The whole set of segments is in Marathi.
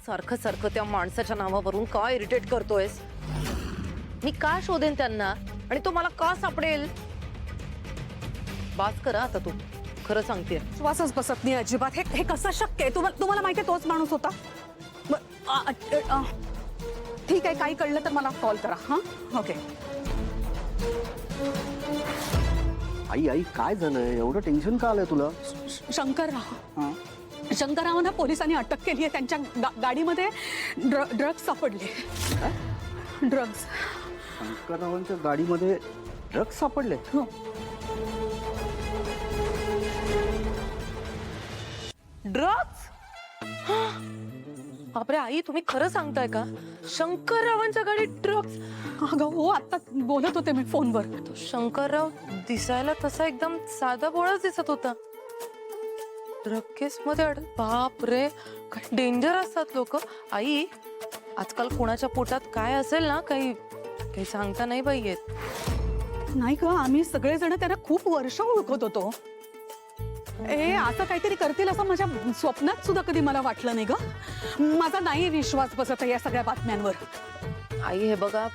सारखं सारखं त्या माणसाच्या नावावरून का इरिटेट करतोयस? मी का शोधेन त्यांना आणि तो मला का सापडेल? बास करा आता तू, खरं सांगते. श्वासच बसत नाही अजिबात. हे कसं शक्य आहे? तुम्हाला माहिती आहे तोच माणूस होता? ठीक आहे, काही कळलं तर मला कॉल करा. हां, ओके. आई आई काय झालंय? एवढं टेन्शन का आलंय तुला? शंकररावांना पोलिसांनी अटक केली आहे. त्यांच्या गाडीमध्ये ड्रग्ज सापडले. ड्रग्ज. शंकररावांच्या गाडीमध्ये ड्रग्ज सापडले? हो. ड्रग्ज? बापरे आई, तुम्ही खरं सांगताय का? शंकररावांच्या गाडीत ड्रग्ज? अगं हो, आता बोलत होते मी फोनवर. तो शंकरराव दिसायला तसा एकदम साधा भोळाच दिसत होता. ड्रग केस मध्ये बाप रे, काय डेंजर असतात लोक. आई, आजकाल कोणाच्या पोटात काय असेल ना, काही सांगता नाही बाई येत. नाही ग, आम्ही सगळेजण त्यांना खूप वर्ष ओळखत होतो. असं काहीतरी करतील असं माझ्या स्वप्नात सुद्धा कधी मला वाटलं नाही ग. माझा नाही विश्वास बसत आहे या सगळ्या बातम्यांवर. आई हे बघा,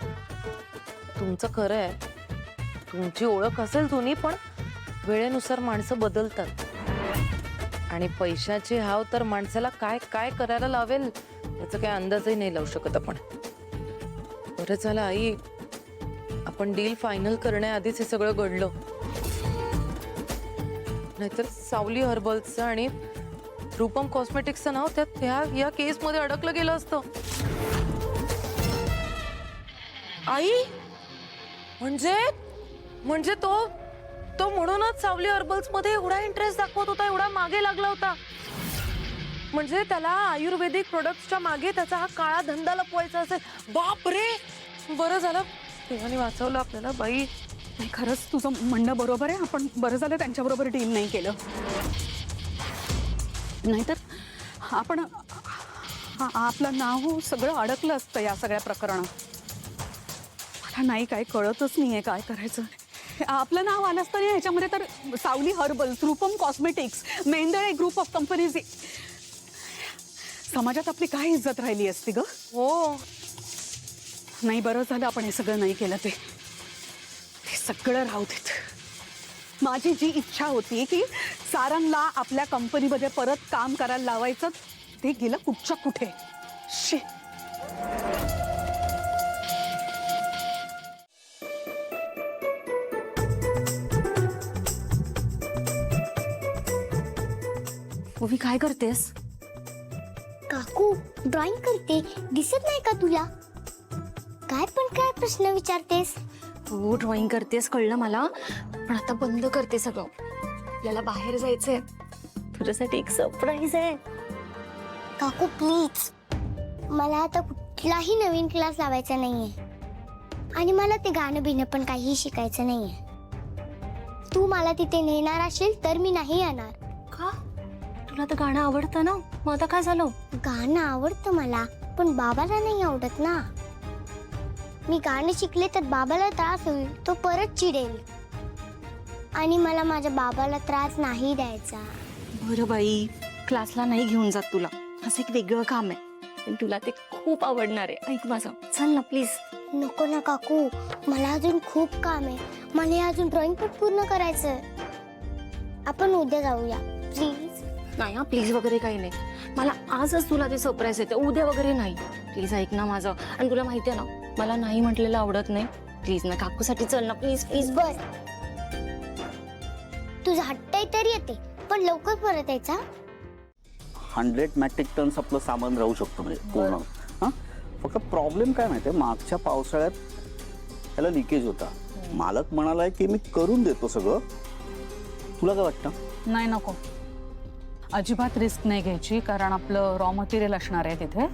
तुमचं खरं आहे, तुमची ओळख असेल जुनी, पण वेळेनुसार माणसं बदलतात आणि पैशाची हाव तर माणसाला काय काय करायला लावेल याचा काही अंदाजही नाही लावू शकत आपण. बरं झालं आई, आपण डील फायनल करण्याआधीच हे सगळं घडलं, नाहीतर सावली हर्बल्सचं आणि रूपम कॉस्मेटिक्सचं नाव त्यात या केसमध्ये अडकलं गेलं असतं. आई, म्हणजे तो म्हणूनच सावली हर्बल्स मध्ये एवढा इंटरेस्ट दाखवत होता, एवढा मागे लागला होता. म्हणजे त्याला आयुर्वेदिक प्रोडक्ट्सच्या मागे त्याचा हा काळा धंदा लपवायचा असेल. बाप रे, बरं झालं देवाने वाचवलं आपल्याला बाई. नाही, खरंच तुझं म्हणणं बरोबर आहे. आपण बरं झालं त्यांच्याबरोबर डील नाही केलं, नाहीतर आपण आपलं नाव सगळं अडकलं असतं या सगळ्या प्रकरणात. मला नाही काय कळतच नाहीये काय करायचं. आपलं नाव आलं असतं ना ह्याच्यामध्ये तर सावली herbals, Rupam cosmetics, Mendale group of companies, समाजात आपली काय इज्जत राहिली असती ग. हो, नाही, बरं झालं आपण हे सगळं नाही केलं. ते सगळं राहू देत. माझी जी इच्छा होती की सारंगला आपल्या कंपनीमध्ये परत काम करायला लावायचं, ते गेलं कुठच्या कुठे. शी. ओवी, काय करतेस? काकू ड्रॉइंग करते, दिसत नाही का तुला? काय प्रश्न विचारतेस? हो, ड्रॉइंग करतेस कळलं मला, पण आता बंद करते सगळं. आपल्याला बाहेर जायचंय, तुझ्यासाठी एक सरप्राईज आहे. काकू प्लीज, मला आता कुठलाही नवीन क्लास लावायचा नाहीये आणि मला ते गाणं बिणं पण काही शिकायचं नाहीये. तू मला तिथे नेणार असेल तर मी नाही येणार. का? तुला तर गाणं आवडतं ना, मग आता काय झालं? गाणं आवडतं मला, पण बाबाला नाही आवडत ना. मी गाणं शिकले तर बाबाला त्रास होईल, तो परत चिडेल आणि मला माझ्या बाबाला त्रास नाही द्यायचा. बरं बाई, क्लासला नाही घेऊन जात तुला, असं एक वेगळं काम आहे पण तुला ते खूप आवडणार आहे. ऐक माझं, चल ना प्लीज. नको ना काकू, मला अजून खूप काम आहे. मला अजून ड्रॉइंग पण पूर्ण करायचंय. आपण उद्या जाऊया प्लीज. नाही हा, प्लीज वगैरे काही नाही. मला आजच तुला ते सरप्राईज येते, उद्या वगैरे नाही. प्लीज ऐक ना माझं. आणि तुला माहिती आहे ना, मला नाही म्हटलेलं आवडत नाही. प्लीज ना, काकूसाठी चल ना प्लीज प्लीज. बस, तुझा हट्ट तरी येते, पण लवकर परत यायचा. 100 मेट्रिक टन्स आपलं सामान राहू शकतो म्हणजे पूर्ण. हां, फक्त प्रॉब्लेम काय माहिती आहे, मागच्या पावसाळ्यात त्याला लिकेज होता. मालक म्हणालाय की मी करून देतो सगळं. तुला काय वाटतं? नाही, नको, अजिबात रिस्क नाही घ्यायची, कारण आपलं रॉ मटेरियल असणार आहे तिथे.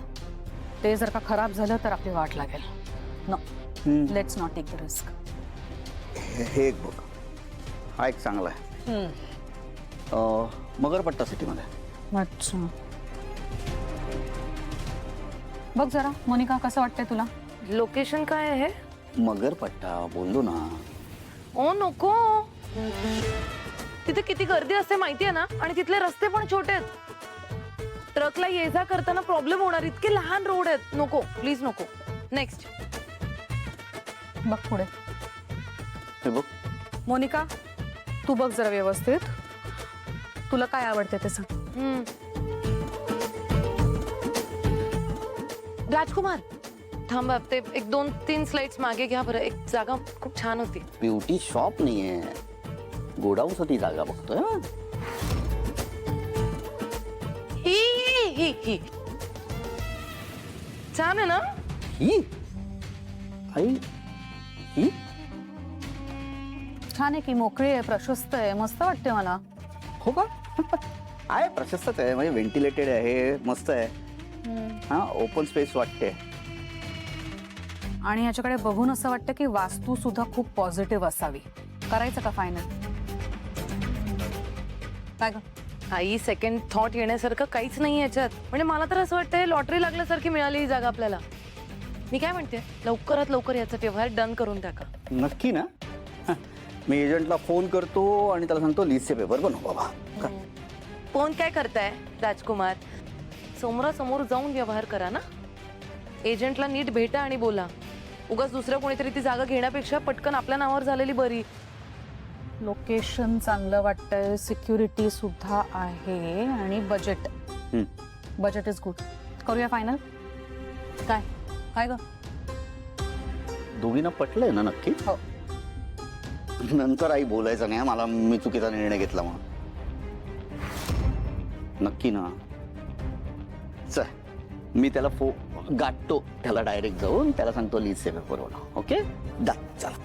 ते जर का खराब झालं तर आपली वाट लागेल. No, let's not take the risk. हे एक बघ, हा एक चांगला आहे. मगरपट्टा सिटीमध्ये. अच्छा, बघ जरा मोनिका, कसं वाटतंय तुला? लोकेशन काय आहे? मगरपट्टा बोललो ना. ओ नको, तिथे किती गर्दी असते माहितीये ना, आणि तिथले रस्ते पण छोटे आहेत. ट्रकला ये जा करताना प्रॉब्लेम होणार. इतके लहान रोड आहेत. नको प्लीज नको. नेक्स्ट. बघ पुढे. हे बघ मोनिका, तू बघ जरा व्यवस्थित. तुला काय आवडते ते सांग. राजकुमार थांबा, ते 1-2-3 स्लाइड्स मागे घ्या बरं. एक जागा खूप छान होती. ब्युटी शॉप नाहीये, गोडाऊन साठी जागा बघतोय. हा? ही छान आहे ना. ही आई ही छान आहे की, मोकळी आहे, प्रशस्त आहे, मस्त वाटते मला. हो का? आहे, प्रशस्तच आहे, म्हणजे व्हेंटिलेटेड आहे, मस्त आहे. हा, ओपन स्पेस वाटते. आणि याच्याकडे बघून असं वाटतं की वास्तू सुद्धा खूप पॉझिटिव्ह असावी. करायचं का फायनल? काय ग? आई, सेकंड थॉट येण्यासारखं काहीच नाही याच्यात. म्हणजे मला तर असं वाटतंय लॉटरी लागल्यासारखी मिळाली ही जागा आपल्याला. मी काय म्हणते, लवकरात लवकर याचा व्यवहार डन करून टाका. नक्की ना? हा, मी एजंटला फोन करतो आणि त्याला सांगतो लिस्टचे पेपर बनव बाबा. का? फोन काय करताय राजकुमार? समोरासमोर जाऊन व्यवहार करा ना. एजंटला नीट भेटा आणि बोला. उगाच दुसऱ्या कोणीतरी ती जागा घेण्यापेक्षा पटकन आपल्या नावावर झालेली बरी. लोकेशन चांगलं वाटतंय, सिक्युरिटी सुद्धा आहे आणि बजेट बजेट इज गुड. करूया फायनल? काय काय ग? दोघींना पटलंय ना नक्की? हो. नंतर आई बोलायचं नाही मला, मी चुकीचा निर्णय घेतला म्हणून. नक्की ना? चल मी त्याला गाठतो, त्याला डायरेक्ट जाऊन त्याला सांगतो लिस्टचे पेपर बनव. ओके, चला.